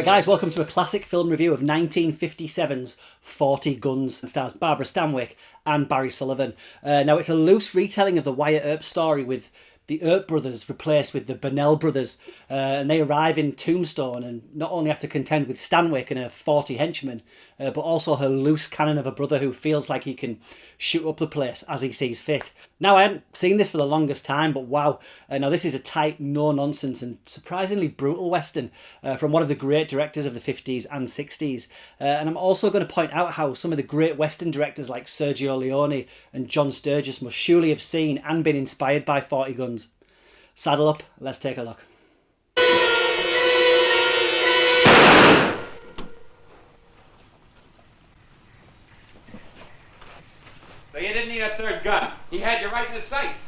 Alright guys, welcome to a classic film review of 1957's 40 Guns. It stars Barbara Stanwyck and Barry Sullivan. Now it's a loose retelling of the Wyatt Earp story with the Earp brothers replaced with the Bonnell brothers, and they arrive in Tombstone and not only have to contend with Stanwyck and her 40 henchmen, but also her loose cannon of a brother who feels like he can shoot up the place as he sees fit. Now, I hadn't seen this for the longest time, but wow, now this is a tight, no-nonsense and surprisingly brutal western from one of the great directors of the 50s and 60s. And I'm also going to point out how some of the great western directors like Sergio Leone and John Sturges must surely have seen and been inspired by 40 Guns. Saddle up, let's take a look. So you didn't need a third gun. He had you right in the sights.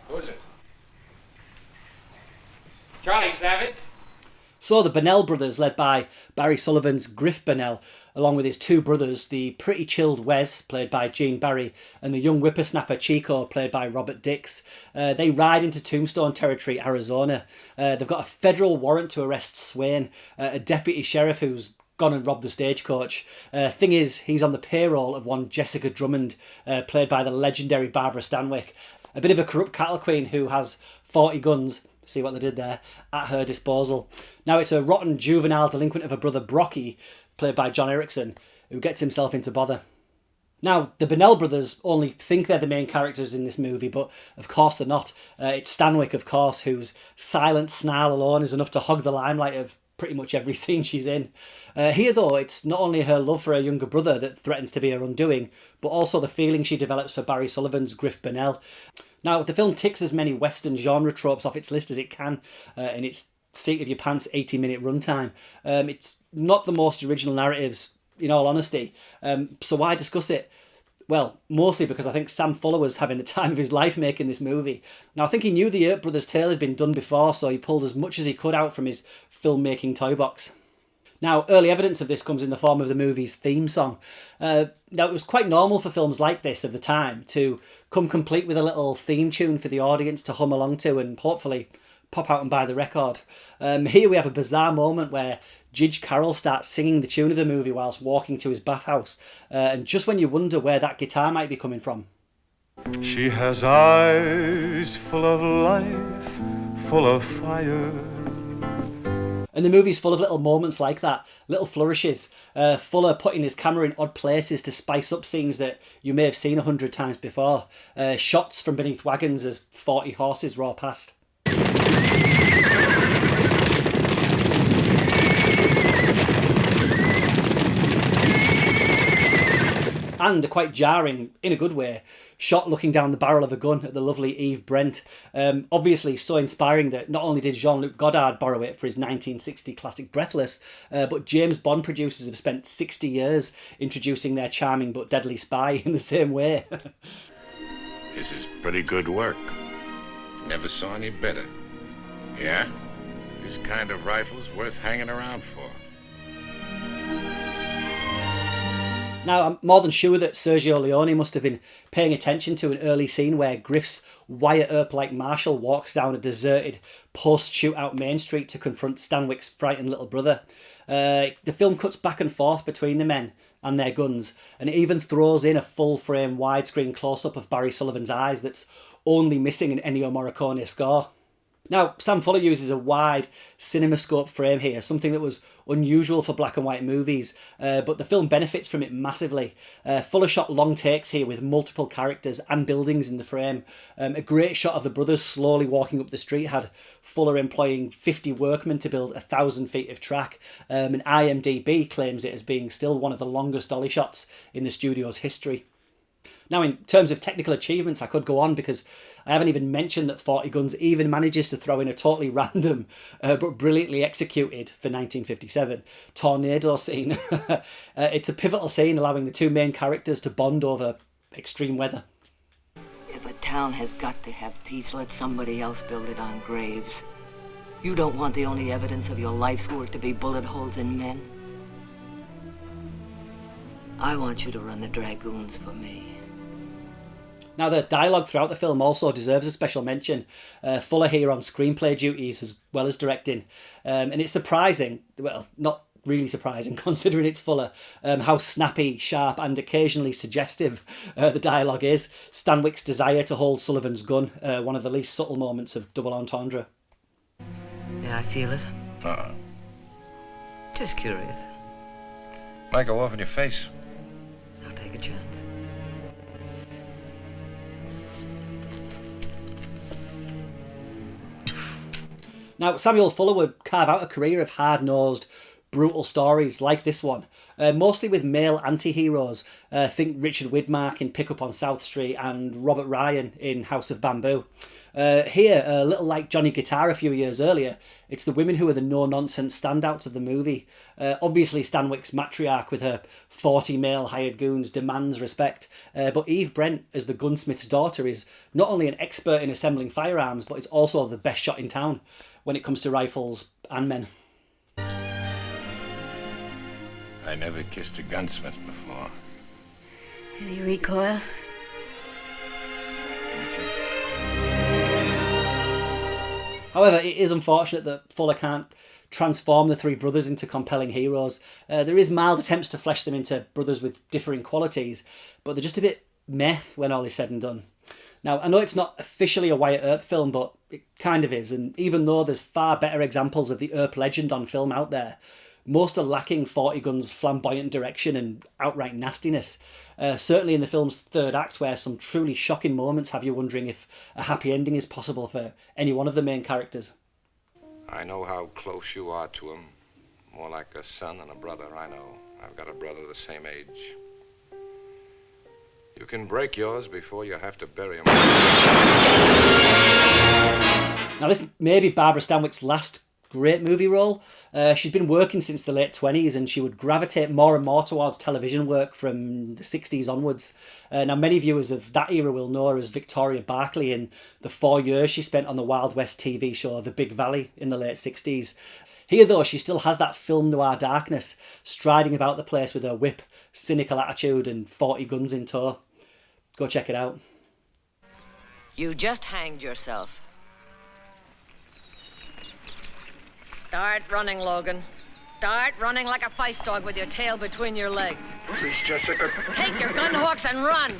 Who is it? Charlie Savage? So the Bonnell brothers, led by Barry Sullivan's Griff Bonnell, along with his two brothers, the pretty chilled Wes, played by Gene Barry, and the young whippersnapper Chico, played by Robert Dix, they ride into Tombstone territory, Arizona. They've got a federal warrant to arrest Swain, a deputy sheriff who's gone and robbed the stagecoach. Thing is, he's on the payroll of one Jessica Drummond, played by the legendary Barbara Stanwyck, a bit of a corrupt cattle queen who has 40 guns, see what they did there, at her disposal. Now it's a rotten juvenile delinquent of a brother Brocky, played by John Ericson, who gets himself into bother. Now, the Bonnell brothers only think they're the main characters in this movie, but of course they're not. It's Stanwyck, of course, whose silent snarl alone is enough to hog the limelight of pretty much every scene she's in. Here, though, it's not only her love for her younger brother that threatens to be her undoing, but also the feeling she develops for Barry Sullivan's Griff Bonnell. Now, the film ticks as many Western genre tropes off its list as it can in its seat-of-your-pants 80-minute runtime. It's not the most original narratives, in all honesty, so why discuss it? Well, mostly because I think Sam Fuller was having the time of his life making this movie. Now, I think he knew the Earp brothers' tale had been done before, so he pulled as much as he could out from his filmmaking toy box. Now, early evidence of this comes in the form of the movie's theme song. Now, it was quite normal for films like this of the time to come complete with a little theme tune for the audience to hum along to and hopefully pop out and buy the record. Here we have a bizarre moment where Jidge Carroll starts singing the tune of the movie whilst walking to his bathhouse, and just when you wonder where that guitar might be coming from. She has eyes full of life, full of fire. And the movie's full of little moments like that, little flourishes. Fuller putting his camera in odd places to spice up scenes that you may have seen 100 times before. Shots from beneath wagons as 40 horses roar past. And a quite jarring, in a good way, shot looking down the barrel of a gun at the lovely Eve Brent. Obviously so inspiring that not only did Jean-Luc Godard borrow it for his 1960 classic Breathless, but James Bond producers have spent 60 years introducing their charming but deadly spy in the same way. This is pretty good work. Never saw any better. Yeah? This kind of rifle's worth hanging around for. Now, I'm more than sure that Sergio Leone must have been paying attention to an early scene where Griff's Wyatt Earp-like marshal walks down a deserted post-shootout main street to confront Stanwyck's frightened little brother. The film cuts back and forth between the men and their guns, and it even throws in a full-frame widescreen close-up of Barry Sullivan's eyes that's only missing an Ennio Morricone score. Now, Sam Fuller uses a wide cinemascope frame here, something that was unusual for black and white movies, but the film benefits from it massively. Fuller shot long takes here with multiple characters and buildings in the frame. A great shot of the brothers slowly walking up the street had Fuller employing 50 workmen to build 1,000 feet of track, and IMDb claims it as being still one of the longest dolly shots in the studio's history. Now, in terms of technical achievements, I could go on because I haven't even mentioned that 40 Guns even manages to throw in a totally random but brilliantly executed, for 1957, tornado scene. It's a pivotal scene allowing the two main characters to bond over extreme weather. If a town has got to have peace, let somebody else build it on graves. You don't want the only evidence of your life's work to be bullet holes in men. I want you to run the dragoons for me. Now, the dialogue throughout the film also deserves a special mention. Fuller here on screenplay duties as well as directing. And it's surprising, well, not really surprising considering it's Fuller, how snappy, sharp and occasionally suggestive the dialogue is. Stanwyck's desire to hold Sullivan's gun, one of the least subtle moments of double entendre. Yeah, I feel it. Just curious. Might go off in your face. I'll take a chance. Now, Samuel Fuller would carve out a career of hard-nosed, brutal stories like this one, mostly with male anti-heroes. Think Richard Widmark in Pick Up on South Street and Robert Ryan in House of Bamboo. Here, a little like Johnny Guitar a few years earlier, it's the women who are the no-nonsense standouts of the movie. Obviously, Stanwyck's matriarch with her 40 male hired goons demands respect, but Eve Brent as the gunsmith's daughter is not only an expert in assembling firearms, but is also the best shot in town when it comes to rifles and men. I never kissed a gunsmith before. Any recoil? However, it is unfortunate that Fuller can't transform the three brothers into compelling heroes. There is mild attempts to flesh them into brothers with differing qualities, but they're just a bit meh when all is said and done. Now, I know it's not officially a Wyatt Earp film, but it kind of is, and even though there's far better examples of the Earp legend on film out there, most are lacking 40 Gun's flamboyant direction and outright nastiness. Certainly in the film's third act, where some truly shocking moments have you wondering if a happy ending is possible for any one of the main characters. I know how close you are to him. More like a son and a brother, I know. I've got a brother the same age. You can break yours before you have to bury him. Now, this may be Barbara Stanwyck's last great movie role. She'd been working since the late 20s and she would gravitate more and more towards television work from the 60s onwards. Now, many viewers of that era will know her as Victoria Barclay in the 4 years she spent on the Wild West TV show The Big Valley in the late 60s. Here, though, she still has that film noir darkness, striding about the place with her whip, cynical attitude and 40 guns in tow. Go check it out. You just hanged yourself. Start running, Logan. Start running like a feist dog with your tail between your legs. Please, Jessica. Take your gun hooks and run.